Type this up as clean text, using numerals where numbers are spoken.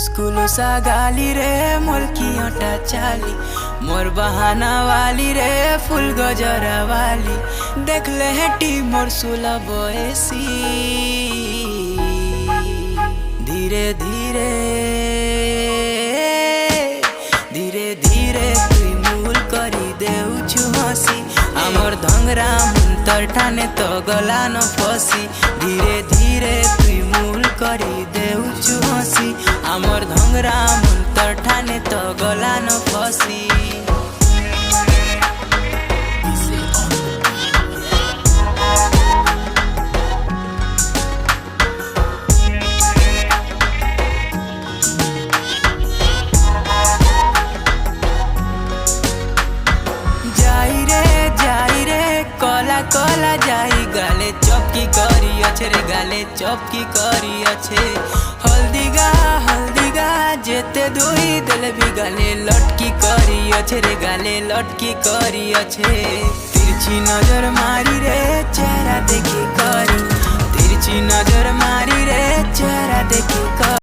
लुसा गाली रे मोलकी अटा चाली मोर बहाना वाली रे फुल गजरा वाली देख ले हेटी मोर सुला बयसी धीरे धीरे धीरे धीरे तुई मूल करी देउछु हसी आमर धंगरा मुंतर ठाने तो गला न फसी धीरे धीरे तुई मूल करी देउछु हसी आमर धंगरा मुंतर ठाने तो गला न फसी। कला जाई गाले चौकी करी अच्छे रे गाले चौकी करी अच्छे हल्दी गा जेते धोई दिल भी गाले लटकी करी अच्छे रे गाले लटकी करी अच्छे तिरछी नजर मारी रे चेहरा देखी करी तिरछी नजर मारी रे चेहरा देखी